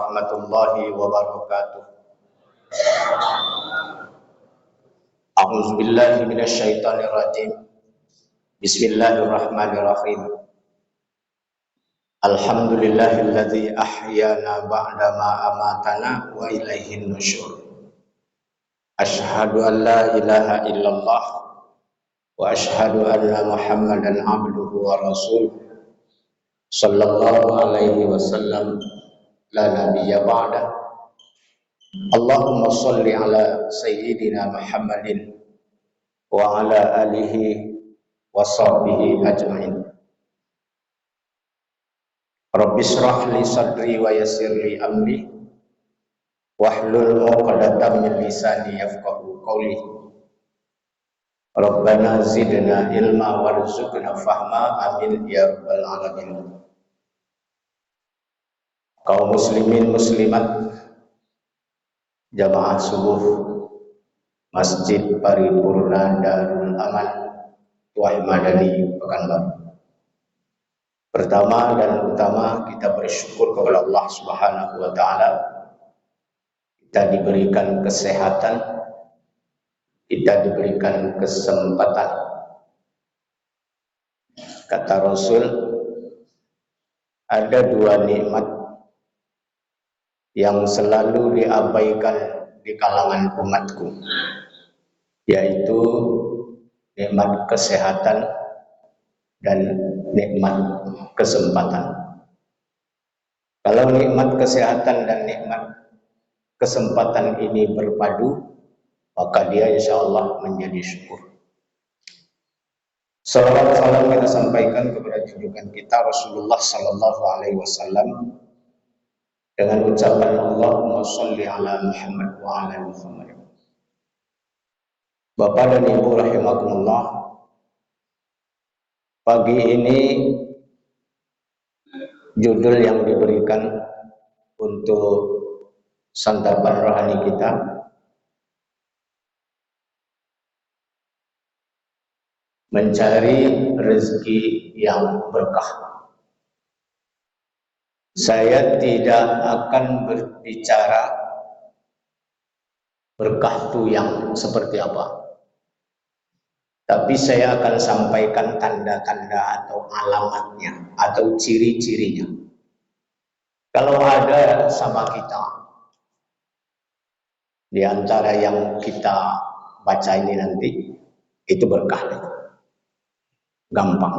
warahmatullahi wabarakatuh. A'udzu billahi minasyaitonir rajim. Bismillahirrahmanirrahim. Alhamdulillahilladzi ahyana ba'da ma amatana wa ilaihin nusyur. Asyhadu an la ilaha illallah wa asyhadu anna Muhammadan abduhu wa rasuluh. Sallallahu alaihi wasallam la nabiyya ba'da. Allahumma shalli ala sayyidina Muhammadin wa ala alihi wa sahbihi ajma'in. Rabbi shrah li sadri wa yassir li amri wahlul 'uqdatam min lisani yafqahu qawli. Rabbana zidna ilma warzuqna fahma, amin ya rabbal alamin. Kaum muslimin muslimat jamaah subuh Masjid Paripurna Darul Aman Tuah Madani Pekanbaru. Pertama dan utama kita bersyukur kepada Allah Subhanahu wa taala. Kita diberikan kesehatan, kita diberikan kesempatan. Kata Rasul, ada dua nikmat yang selalu diabaikan di kalangan umatku, yaitu nikmat kesehatan dan nikmat kesempatan. Kalau nikmat kesehatan dan nikmat kesempatan ini berpadu, maka dia insya Allah menjadi syukur. Salawat salam kita sampaikan kepada junjungan kita Rasulullah Sallallahu Alaihi Wasallam dengan ucapan Allahumma sholli ala Muhammad wa ala Muhammad. Bapak dan Ibu rahimakumullah, pagi ini judul yang diberikan untuk santapan rohani kita mencari rezeki yang berkah. Saya tidak akan berbicara berkah itu yang seperti apa, tapi saya akan sampaikan tanda-tanda atau alamatnya atau ciri-cirinya. Kalau ada sama kita di antara yang kita baca ini nanti, itu berkah, gampang.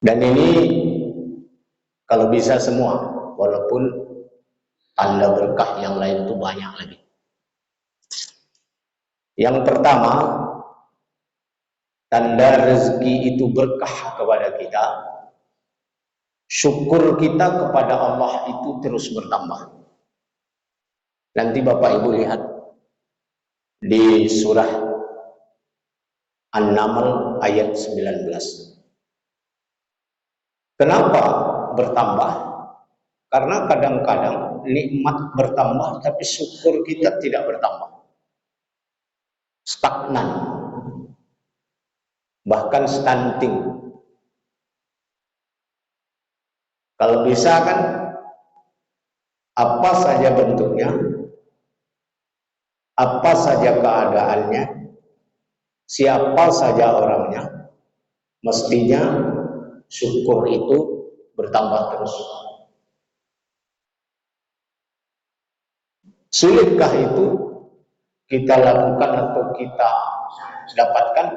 Dan ini kalau bisa semua, walaupun tanda berkah yang lain itu banyak lagi. Yang pertama, tanda rezeki itu berkah kepada kita, syukur kita kepada Allah itu terus bertambah. Nanti Bapak Ibu lihat di surah An-Naml ayat 19. Kenapa bertambah? Karena kadang-kadang nikmat bertambah tapi syukur kita tidak bertambah. Stagnan. Bahkan stunting. Kalau bisa kan apa saja bentuknya, apa saja keadaannya, siapa saja orangnya, mestinya syukur itu bertambah terus. Sulitkah itu kita lakukan atau kita dapatkan?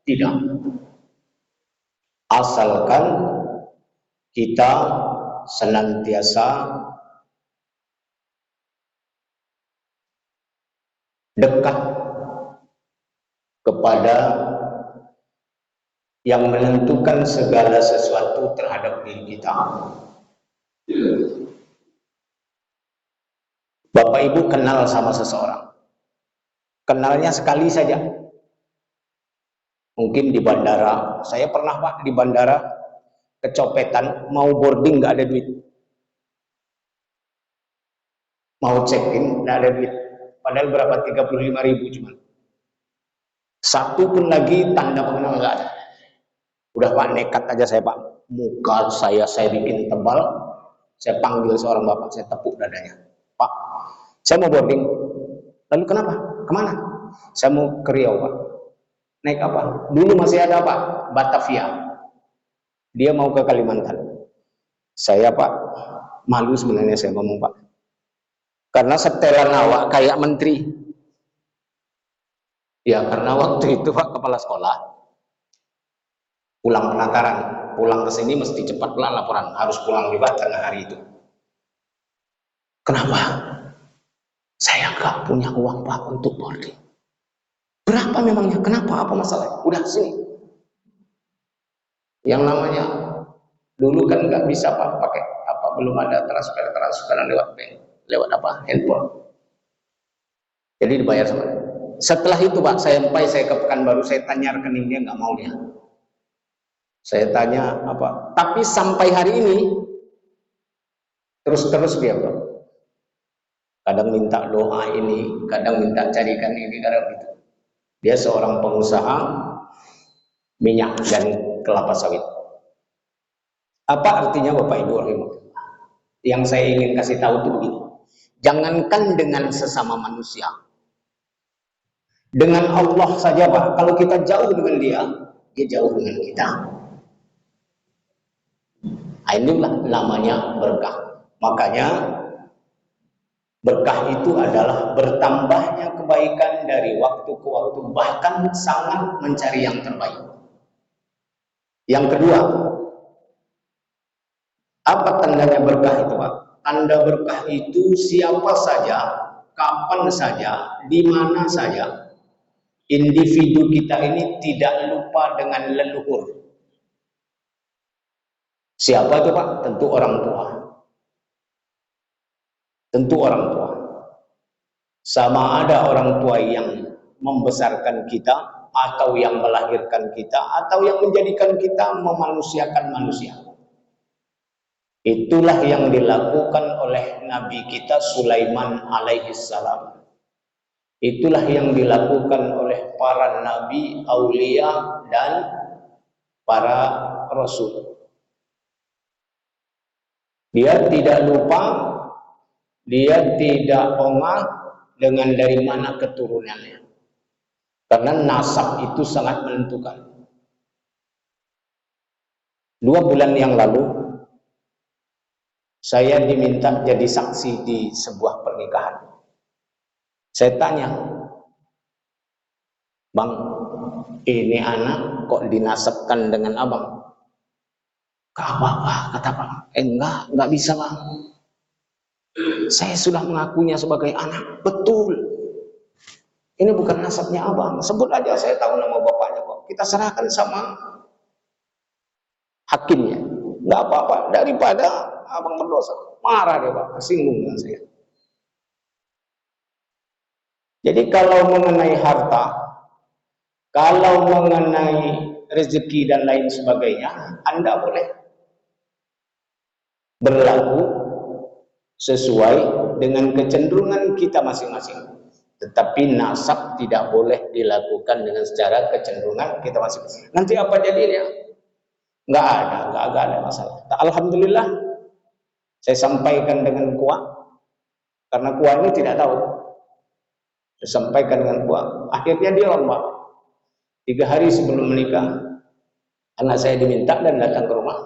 Tidak. Asalkan kita senantiasa dekat kepada yang menentukan segala sesuatu terhadap diri kita. Bapak Ibu kenal sama seseorang, kenalnya sekali saja, mungkin di bandara. Saya pernah Pak di bandara kecopetan, mau boarding nggak ada duit, mau check-in nggak ada duit, padahal berapa, 35.000 cuma. Satu pun lagi tanda pengenal nggak ada. Udah Pak nekat aja saya Pak, muka saya bikin tebal, Saya panggil seorang bapak, saya tepuk dadanya. Pak, saya mau boarding. Lalu kenapa? Kemana? Saya mau ke Riau, Pak. Naik apa? Dulu masih ada Pak, Batavia. Dia mau ke Kalimantan. Saya Pak, malu sebenarnya saya ngomong Pak. Karena setelan awak kayak menteri. Ya karena waktu itu Pak kepala sekolah pulang penataran, pulang ke sini mesti cepat pulang laporan, harus pulang juga tengah hari itu. Kenapa? Saya nggak punya uang Pak untuk boarding. Berapa memangnya? Kenapa? Apa masalah? Udah sini. Yang namanya dulu kan nggak bisa Pak pakai apa, belum ada transferan lewat bank, lewat apa, handphone. Jadi dibayar sama dia. Setelah itu Pak, saya ke Pekanbaru, saya tanya rekening dia, nggak mau dia. Saya tanya apa, tapi sampai hari ini terus dia Pak. Kadang minta doa ini, kadang minta carikan ini, kadang itu. Dia seorang pengusaha minyak dan kelapa sawit. Apa artinya Bapak Ibu rahimahullah? Yang saya ingin kasih tahu itu begini. Jangankan dengan sesama manusia. Dengan Allah saja Pak, kalau kita jauh dengan dia jauh dengan kita. Nah, inilah namanya berkah. Makanya berkah itu adalah bertambahnya kebaikan dari waktu ke waktu, bahkan sangat mencari yang terbaik. Yang kedua, apa tandanya berkah itu Pak? Tanda berkah itu siapa saja, kapan saja, di mana saja, individu kita ini tidak lupa dengan leluhur. Siapa itu Pak? Tentu orang tua. Tentu orang tua. Sama ada orang tua yang membesarkan kita, atau yang melahirkan kita, atau yang menjadikan kita memanusiakan manusia. Itulah yang dilakukan oleh Nabi kita Sulaiman alaihissalam. Itulah yang dilakukan oleh para nabi, aulia, dan para rasul. Dia tidak lupa, dia tidak ongah dengan dari mana keturunannya. Karena nasab itu sangat menentukan. 2 bulan yang lalu, saya diminta jadi saksi di sebuah pernikahan. Saya tanya, Bang, ini anak kok dinasabkan dengan abang? Gak apa-apa, kata Bang. Enggak bisa Bang. Saya sudah mengakunya sebagai anak, betul. Ini bukan nasabnya abang, sebut aja, saya tahu nama bapaknya kok. Kita serahkan sama hakimnya. Enggak apa-apa, daripada abang berdosa. Marah dia Pak, singgung dengan saya. Jadi kalau mengenai harta, kalau mengenai rezeki dan lain sebagainya, Anda boleh berlaku sesuai dengan kecenderungan kita masing-masing. Tetapi nasab tidak boleh dilakukan dengan secara kecenderungan kita masing-masing. Nanti apa jadinya? Nggak ada masalah. Alhamdulillah, saya sampaikan dengan kuat, karena kuat ini tidak tahu. Saya sampaikan dengan kuat. Akhirnya dia lomba. 3 hari sebelum menikah, anak saya diminta dan datang ke rumah.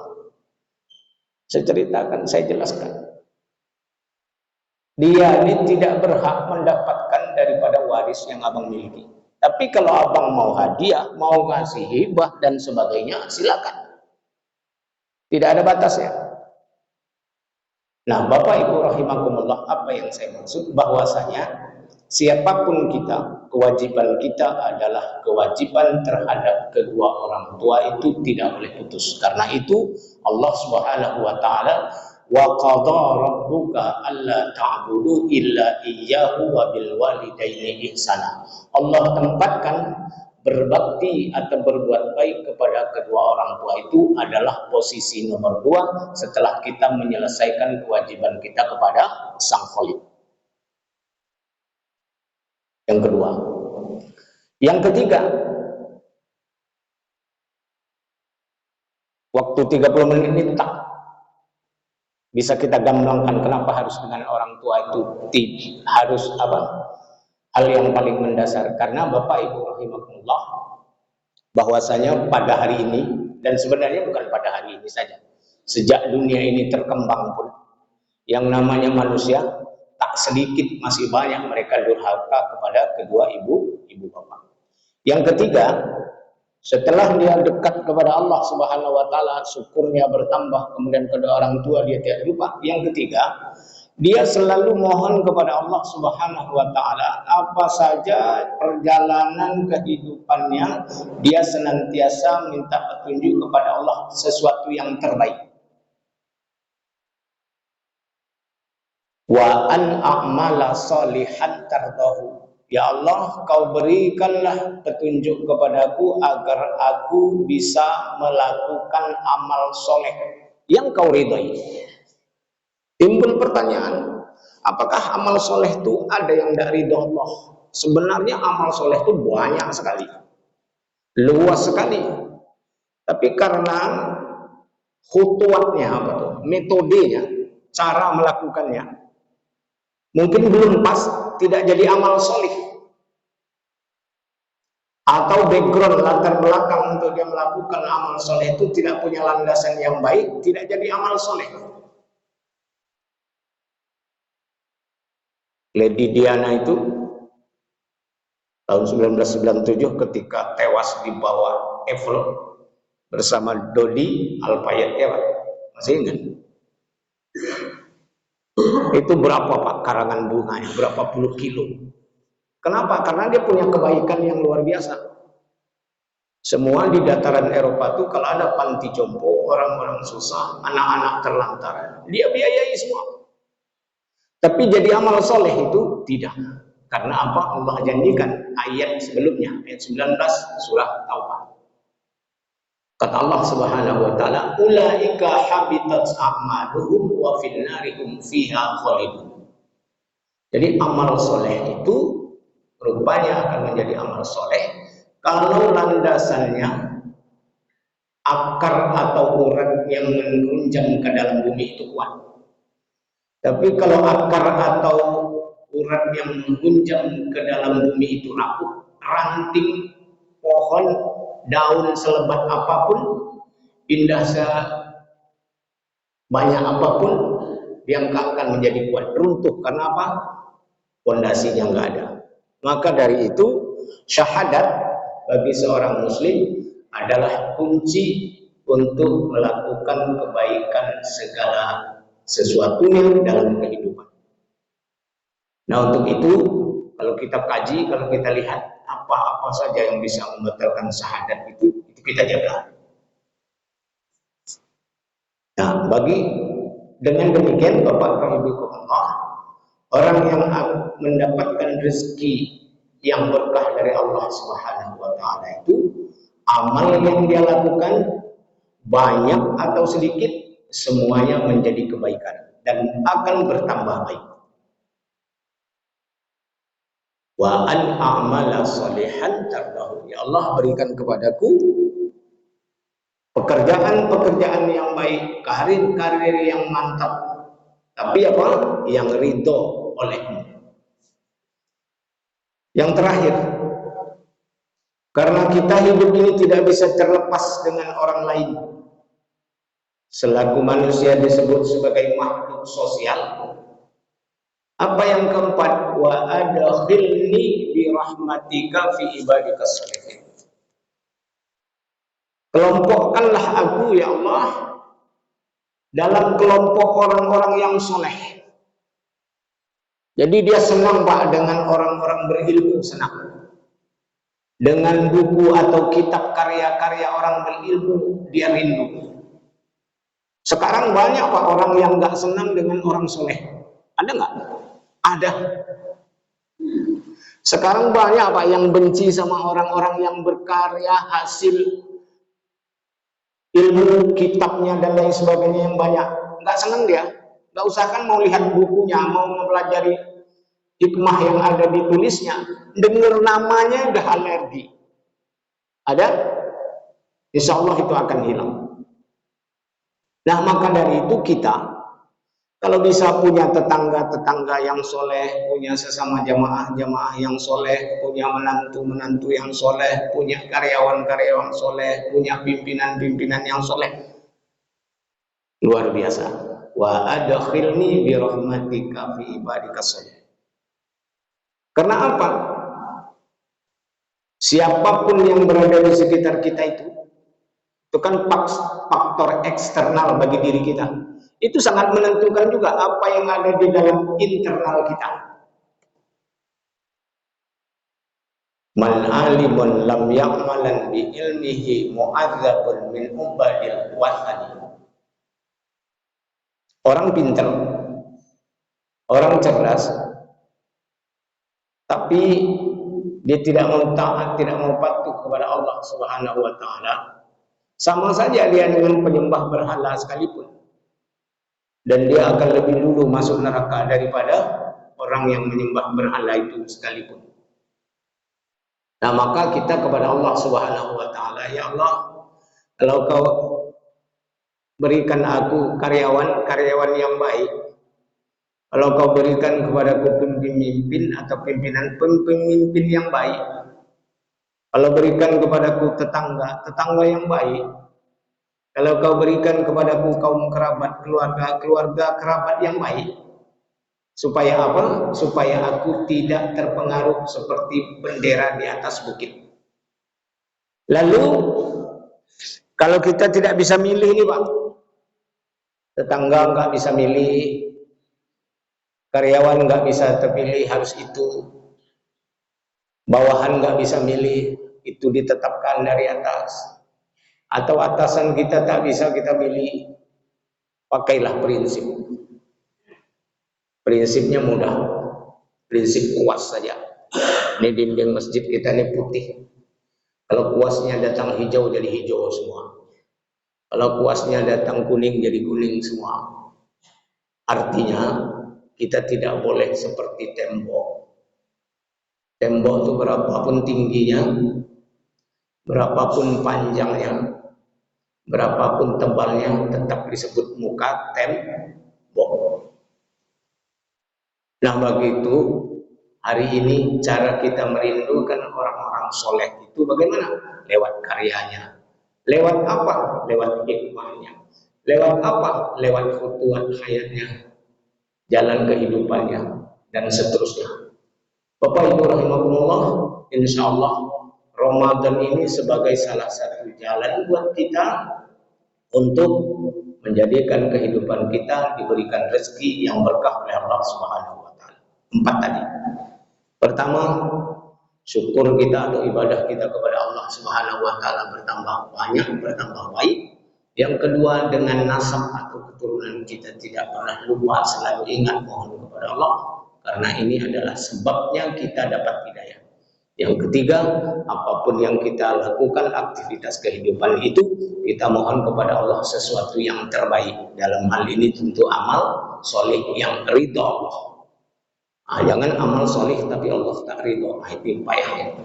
Saya ceritakan, saya jelaskan. Dia ini tidak berhak mendapatkan daripada waris yang abang miliki. Tapi kalau abang mau hadiah, mau ngasih hibah dan sebagainya, silakan. Tidak ada batasnya. Nah, Bapak Ibu rahimakumullah, apa yang saya maksud? Bahwasanya siapapun kita, kewajiban kita adalah kewajiban terhadap kedua orang tua itu tidak boleh putus. Karena itu Allah Subhanahu wa taala, wa qadha rabbuka alla ta'budu illa iyyahu wa bil walidaini ihsana. Allah tempatkan berbakti atau berbuat baik kepada kedua orang tua itu adalah posisi nomor 2 setelah kita menyelesaikan kewajiban kita kepada Sang Khalik. Yang kedua. Yang ketiga, waktu 30 menit ini tak Bisa kita gambarkan kenapa harus dengan orang tua itu harus apa? Hal yang paling mendasar, karena Bapak Ibu rahimakumullah, bahwasanya pada hari ini, dan sebenarnya bukan pada hari ini saja, sejak dunia ini terkembang pun, yang namanya manusia tak sedikit masih banyak mereka durhaka kepada kedua ibu bapak. Yang ketiga, setelah dia dekat kepada Allah Subhanahu wa taala, syukurnya bertambah, kemudian kedua orang tua dia tidak lupa. Yang ketiga, dia selalu mohon kepada Allah Subhanahu wa taala, apa saja perjalanan kehidupannya, dia senantiasa minta petunjuk kepada Allah sesuatu yang terbaik. Wa an a'mala salihan tardahu. Ya Allah, kau berikanlah petunjuk kepadaku agar aku bisa melakukan amal soleh yang kau ridhai. Timbul pertanyaan, apakah amal soleh itu ada yang dari ridho Allah? Sebenarnya amal soleh itu banyak sekali, luas sekali. Tapi karena khutuatnya, apa tuh, metodenya, cara melakukannya, mungkin belum pas, tidak jadi amal soleh. Atau background, latar belakang untuk dia melakukan amal soleh itu tidak punya landasan yang baik, tidak jadi amal soleh. Lady Diana itu tahun 1997 ketika tewas di bawah Eiffel bersama Dodi Al-Fayed, ya Pak? Masih ingat? Itu berapa Pak karangan bunganya, berapa puluh kilo. Kenapa? Karena dia punya kebaikan yang luar biasa. Semua di dataran Eropa tuh kalau ada panti jompo, orang-orang susah, anak-anak terlantar, dia biayai semua. Tapi jadi amal soleh itu tidak. Karena apa? Allah janjikan ayat sebelumnya, ayat 19 surah Taubah. Kata Allah Subhanahu wa taala, ulaika habitat a'maluhum wa fil narihum fiha khalidun. Jadi amal soleh itu rupanya akan menjadi amal soleh kalau landasannya, akar atau urat yang menunjang ke dalam bumi itu kuat. Tapi kalau akar atau urat yang menunjang ke dalam bumi itu rapuh, ranting pohon, daun selebat apapun, indah sebanyak apapun, dia nggak akan menjadi kuat, runtuh. Karena apa? Fondasinya nggak ada. Maka dari itu syahadat bagi seorang muslim adalah kunci untuk melakukan kebaikan segala sesuatunya dalam kehidupan. Nah, untuk itu kalau kita kaji, kalau kita lihat apa-apa saja yang bisa membatalkan syahadat itu kita jaga. Nah, dengan demikian Bapak Ibu Allah, orang yang mendapatkan rezeki yang berkah dari Allah Subhanahu wa taala itu, amal yang dia lakukan banyak atau sedikit, semuanya menjadi kebaikan dan akan bertambah baik. Wa an a'mala salihan tardahu. Ya Allah, berikan kepadaku pekerjaan-pekerjaan yang baik, karir-karir yang mantap. Tapi apa? Yang ridho olehmu. Yang terakhir, karena kita hidup ini tidak bisa terlepas dengan orang lain. Selaku manusia disebut sebagai makhluk sosial. Apa yang keempat? Wa adkhilni bi rahmatika fi ibadikas shalihin. Kelompokkanlah aku ya Allah dalam kelompok orang-orang yang soleh. Jadi dia senang Pak dengan orang-orang berilmu, senang. Dengan buku atau kitab karya-karya orang berilmu, dia rindu. Sekarang banyak Pak orang yang nggak senang dengan orang soleh. Ada nggak? Ada. Sekarang banyak Pak yang benci sama orang-orang yang berkarya, hasil ilmu, kitabnya dan lain sebagainya yang banyak. Nggak senang dia. Nggak usah kan mau lihat bukunya, mau mempelajari hikmah yang ada di tulisnya, dengar namanya udah alergi. Ada? Insya Allah itu akan hilang. Nah, maka dari itu kita Kalau bisa punya tetangga-tetangga yang soleh, punya sesama jamaah-jamaah yang soleh, punya menantu-menantu yang soleh, punya karyawan-karyawan soleh, punya pimpinan-pimpinan yang soleh. Luar biasa. Wa adkhilni bi rahmatika fi ibadika sholih. Karena apa? Siapapun yang berada di sekitar kita itu kan faktor eksternal bagi diri kita. Itu sangat menentukan juga apa yang ada di dalam internal kita. Man alimun lam ya'malan bi ilmihi mu'adzabun min ubadil wathani. Orang pintar, orang cerdas, tapi dia tidak mau taat, tidak mau patuh kepada Allah Subhanahu wa taala. Sama saja dia dengan penyembah berhala sekalipun. Dan dia akan lebih dulu masuk neraka daripada orang yang menyembah berhala itu sekalipun. Nah, maka kita kepada Allah Subhanahu wa taala, ya Allah, kalau kau berikan aku karyawan yang baik, kalau kau berikan kepadaku pemimpin atau pemimpin yang baik, kalau berikan kepadaku tetangga yang baik, kalau kau berikan kepadaku kaum kerabat, keluarga kerabat yang baik, supaya apa? Supaya aku tidak terpengaruh seperti bendera di atas bukit. Lalu, kalau kita tidak bisa milih nih Pak, tetangga nggak bisa milih, karyawan nggak bisa terpilih harus itu, bawahan nggak bisa milih, itu ditetapkan dari atas. Atau atasan kita tak bisa kita pilih, pakailah prinsip. Prinsipnya mudah, prinsip kuas saja. Ini dinding masjid kita ini putih. Kalau kuasnya datang hijau jadi hijau semua. Kalau kuasnya datang kuning jadi kuning semua. Artinya kita tidak boleh seperti tembok. Tembok itu berapapun tingginya, berapapun panjangnya, berapapun tebalnya, tetap disebut muka tembok. Nah, begitu hari ini cara kita merindukan orang-orang soleh itu bagaimana? Lewat karyanya. Lewat apa? Lewat hikmahnya. Lewat apa? Lewat futuhat hayatnya, jalan kehidupannya, dan seterusnya. Bapak Ibu rahimakumullah, insya Allah Ramadan ini sebagai salah satu jalan buat kita untuk menjadikan kehidupan kita diberikan rezeki yang berkah oleh Allah Subhanahu wa taala. 4 tadi. Pertama, syukur kita atau ibadah kita kepada Allah Subhanahu wa taala bertambah banyak, bertambah baik. Yang kedua, dengan nasab atau keturunan kita tidak pernah lupa, selalu ingat mohon kepada Allah, karena ini adalah sebabnya kita dapat hidayah. Yang ketiga, apapun yang kita lakukan, aktivitas kehidupan itu, kita mohon kepada Allah sesuatu yang terbaik. Dalam hal ini tentu amal soleh yang ridho Allah. Jangan amal soleh tapi Allah tak ridho, itu payahnya.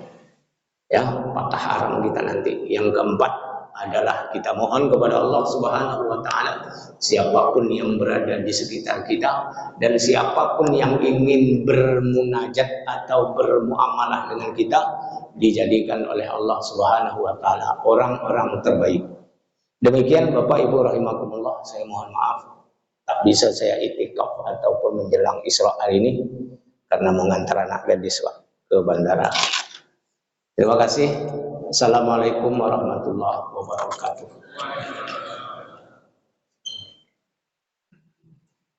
Ya, patah haram kita nanti. Yang keempat adalah kita mohon kepada Allah Subhanahu wa taala, siapapun yang berada di sekitar kita dan siapapun yang ingin bermunajat atau bermuamalah dengan kita, dijadikan oleh Allah Subhanahu wa taala orang-orang terbaik. Demikian Bapak Ibu rahimakumullah, saya mohon maaf tak bisa saya itikaf ataupun menjelang Isra hari ini karena mengantar anak gadis ke bandara. Terima kasih. Assalamualaikum warahmatullahi wabarakatuh.